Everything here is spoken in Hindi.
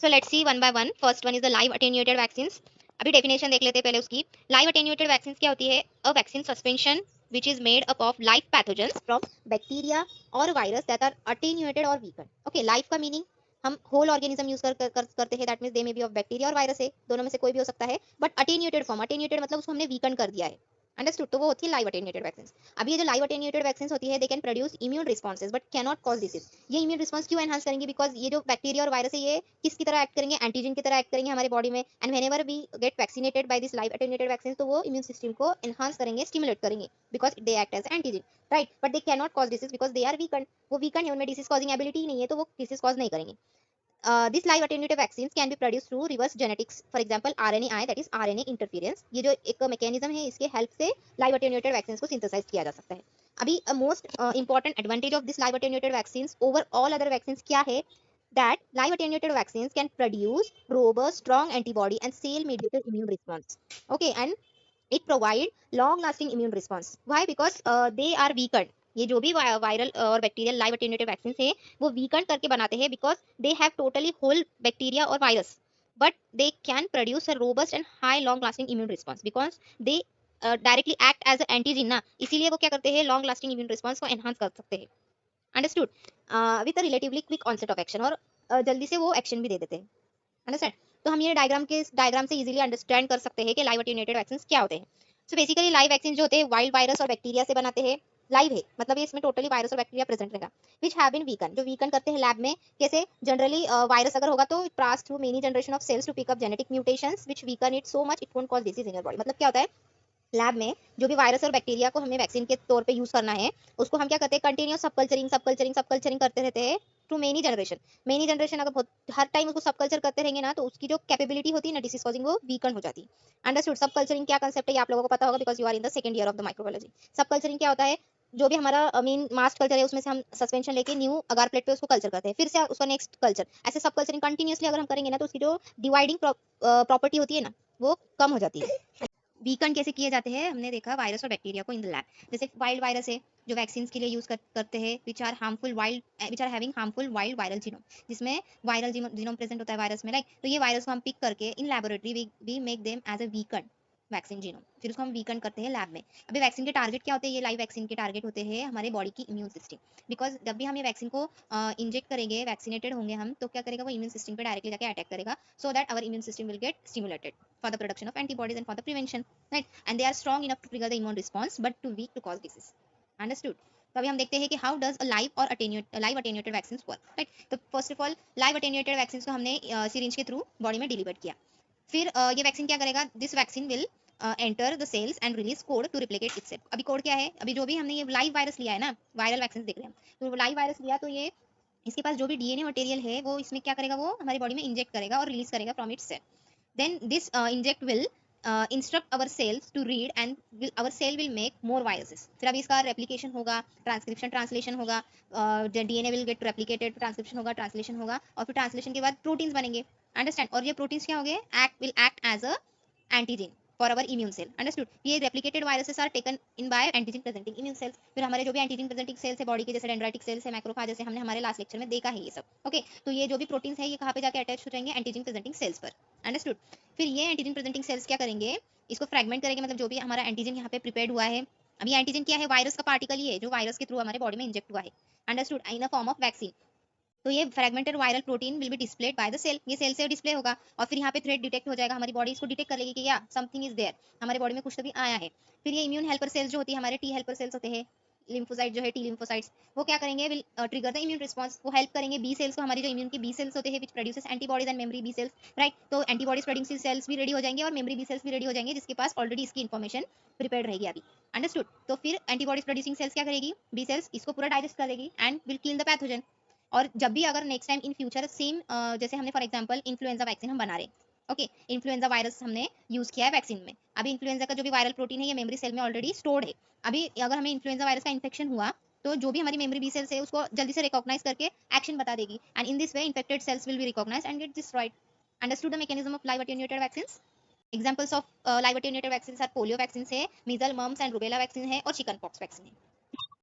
So let's see one by one. First one is the live attenuated vaccines. अभी डेफिनेशन देख लेते हैं पहले उसकी। लाइव अटेन्यूएटेड वैक्सीन्स क्या होती है? A vaccine suspension which is made up of live pathogens from bacteria or virus that are attenuated or weakened. Okay, live का मीनिंग हम होल ऑर्गेनिज्म यूज करते हैं, that means they may be of bacteria और वायरस है, दोनों में से कोई भी हो सकता है, बट अटेन्यूएटेड फॉर्म, अटेन्यूएटेड मतलब उसको हमने वीकन कर दिया है। अंडरस्टूड? तो वो होती है लाइव अटेन्यूएटेड वैक्सीन। अभी ये जो लाइव अटेन्यूएटेड वैक्सीन होती है, दे can produce immune responses but can not cause disease. ये इम्यून रिस्पॉन्स क्यों एनहांस करेंगे? बिकॉज ये जो बैक्टीरिया और वायरस है ये किसकी तरह एक्ट करेंगे? एंटीजन की तरह एक्ट करेंगे हमारे बॉडी में। And whenever we get vaccinated by this live attenuated vaccine, तो वो इम्यून सिस्टम को एनहांस करेंगे, स्टिमुलेट करेंगे, because they act as antigen, right? But they can not cause disease because they are weaken. वो वीकन है, उनमें डिसीज कॉजिंग एबिलिटी ही नहीं है, तो वो डिसीज कॉज नहीं करेंगे। These live attenuated vaccines can be produced through reverse genetics, for example RNAi, that is RNA interference। ये जो एक मैकेनिज्म है, इसके हेल्प से लाइव अटेन्यूएटेड वैक्सीन्स को सिंथेसाइज किया जा सकता है। अभी most important advantage of this live attenuated vaccines over all other vaccines क्या है? that live attenuated vaccines can produce robust strong antibody and cell mediated immune response, okay, and it provide long lasting immune response. Why? Because they are weakened। ये जो भी वायरल और बैक्टीरियल लाइव अटेन्यूएटेड वैक्सीन है, वो वीकन करके बनाते हैं, because they have totally whole bacteria और virus, but they can produce a robust and high long lasting immune response, because they directly act as antigen ना, इसीलिए वो क्या करते हैं? लॉन्ग लास्टिंग इम्यून रिस्पॉन्स को एनहांस कर सकते हैं। Understood? With a relatively quick onset of action, और जल्दी से वो एक्शन भी दे देते हैं। अंडरस्टैंड? तो हम ये डायग्राम से इजीली अंडरस्टैंड कर सकते हैं कि लाइव अटेन्यूएटेड वैक्सीन क्या होते हैं। सो बेसिकली लाइव वैक्सीन जो होते हैं वाइल्ड वायरस और बैक्टीरिया से बनाते हैं। लाइव है मतलब ये इसमें टोटली वायरस और बैक्टीरिया प्रेजेंट रहेगा, विच हैव बीन वीकन, जो वीकन करते हैं लैब में। कैसे? जनरली वायरस अगर होगा तो pass through many generation of cells to pick up genetic mutations which weaken it so much it won't cause disease in your body. मतलब क्या होता है? लैब में जो भी वायरस और बैक्टीरिया को हमें वैक्सीन के तौर पे यूज करना है, उसको हम क्या करते हैं? कंटिन्यूस सब कल्चरिंग करते रहते हैं टू मेनी जनरेशन अगर हर टाइम उसको सब कल्चर करते रहेंगे ना, तो उसकी जो कैपेबिलिटी होती है ना डिसीज कॉजिंग, वो वीकन हो जाती है। अंडरस्टूड? सब कल्चरिंग क्या कंसेप्ट है ये आप लोगों को पता होगा, because you are in the second year of the microbiology. सब कल्चरिंग क्या होता है? जो भी हमारा मीन मास्ट कल्चर है, उसमें से हम सस्पेंशन लेके न्यू अगार प्लेट पे उसको कल्चर करते हैं, फिर से उसका नेक्स्ट कल्चर, ऐसे सब कल्चरिंग कंटिन्यूसली अगर हम करेंगे ना, तो उसकी जो डिवाइडिंग प्रॉपर्टी होती है ना, वो कम हो जाती है। वीकन कैसे किए जाते हैं? हमने देखा वायरस और बैक्टीरिया को इन द लैब। जैसे वाइल्ड वायरस है जो वैक्सीन के लिए यूज करते हैं, which are having harmful wild viral genome, जिसमें वायरल जीनोम प्रेजेंट होता है वायरस में, लाइक। तो ये वायरस को हम पिक करके in laboratory we make them as a weaken vaccine genome, फिर उसको हम वीकन करते हैं लैब में। अभी वैक्सीन के टारगेट क्या होते हैं? ये लाइव वैक्सीन के टारगेट होते हैं हमारे बॉडी की इम्यून सिस्टम, बिकॉज जब भी हम ये वैक्सीन को इंजेक्ट करेंगे, वैक्सीनेटेड होंगे हम, तो क्या करेगा? वो इम्यून सिस्टम पे डायरेक्टली जाके अटैक करेगा, so that our immune system will get stimulated for the production of antibodies and for the prevention, right? And they are strong enough to trigger the immune response but too weak to cause disease. Understood? तो अभी हम देखते हैं कि how does a live attenuated vaccine work, right? तो first of all live attenuated vaccine को हमने सिरिंज के थ्रू बॉडी में डिलीवर किया। फिर ये वैक्सीन क्या करेगा? This vaccine will enter the cells and release code to replicate itself. अभी कोड क्या है? अभी जो भी हमने ये लाइव वायरस लिया है ना, वायरल वैक्सीन देख रहे हैं हम, तो लाइव वायरस लिया तो ये इसके पास जो भी डीएनए मटेरियल है वो इसमें क्या करेगा? वो हमारी बॉडी में इंजेक्ट करेगा और रिलीज करेगा from its cell. Then this inject will instruct our cells to read and our cell will make more viruses। फिर अभी इसका रेप्लिकेशन होगा, ट्रांसलेशन होगा, DNA will get replicated, transcription होगा, ट्रांसलेशन होगा, और फिर ट्रांसलेशन के बाद प्रोटीन्स बनेंगे। अंडरस्टैंड? और ये प्रोटीन्स क्या होंगे? Act as a antigen for our immune cell. Understood? ये replicated viruses are taken in by antigen presenting immune cells. फिर हमारे जो भी एंटीजन प्रेजेंटिंग सेल्स है बॉडी के, जैसे डेंड्राइटिक सेल्स है, मैक्रोफेज, जैसे हमने हमारे लास्ट लेक्चर में देखा है ये सब, ओके। तो ये जो भी प्रोटीन्स है ये कहाँ पे जाके अटैच हो जाएंगे? एंटीजन प्रेजेंटिंग सेल्स पर। अंडरस्टूड? फिर ये एंटीजन प्रेजेंटिंग सेल्स क्या करेंगे? इसको फ्रेगमेंट करेंगे, मतलब जो भी हमारा एंटीजन यहाँ पे प्रिपेयर्ड हुआ है। अभी एंटीजन क्या है? वायरस का पार्टिकल ही है जो वायरस के थ्रू हमारे बॉडी में इंजेक्ट हुआ है। Understood? In a form of vaccine. तो ये fragmented viral protein will be displayed by the cell, ये सेल से डिस्प्ले होगा, और फिर यहाँ पे थ्रेड डिटेक्ट हो जाएगा, हमारी बॉडी इसको डिटेक्ट कर लेगी कि या समथिंग इज देयर, हमारे बॉडी में कुछ तो भी आया है। फिर ये इम्यून हेल्पर सेल्स जो होती है, हमारे टी हेल्पर सेल्स होते हैं, लिम्फोसाइट जो है, टी लिम्फोसाइट्स, वो क्या करेंगे? Will trigger the immune response, वो हेल्प करेंगे बी सेल्स को, हमारी जो इम्यून की बी सेल्स होते हैं which produces antibodies and memory B cells, right? तो एंटीबॉडीज प्रोड्यूसिंग सेल्स भी रेडी हो जाएंगे और मेमोरी बी सेल्स भी रेडी हो जाएंगे, जिसके पास ऑलरेडी इसकी इन्फॉर्मेशन प्रिपेयर्ड रहेगी अभी। अंडरस्टूड? तो फिर एंटीबॉडीज प्रोड्यूसिंग सेल्स क्या करेगी? बी सेल्स इसको पूरा डाइजेस्ट कर लेगी and will kill the pathogen. और जब भी अगर next time in future same, जैसे हमने फॉर एग्जांपल इन्फ्लुएंजा वैक्सीन हम बना रहे, ओके, इन्फ्लुएंजा वायरस हमने यूज किया है वैक्सीन में। अभी इन्फ्लुएंजा का जो भी वायरल प्रोटीन है ये मेमोरी सेल में ऑलरेडी स्टोर्ड है। अभी अगर हमें इन्फ्लुएंजा वायरस का इन्फेक्शन हुआ, तो जो भी हमारी मेमोरी बी सेल्स है उसको जल्दी से रिकॉग्नाइज करके एक्शन बता देगी, and in this way infected cells will be recognised and get destroyed. Understood the mechanism of live attenuated vaccines? Examples of live attenuated vaccines are polio vaccine है, measle, mumps and rubella vaccine है, और चिकन पॉक्स वैक्सीन है।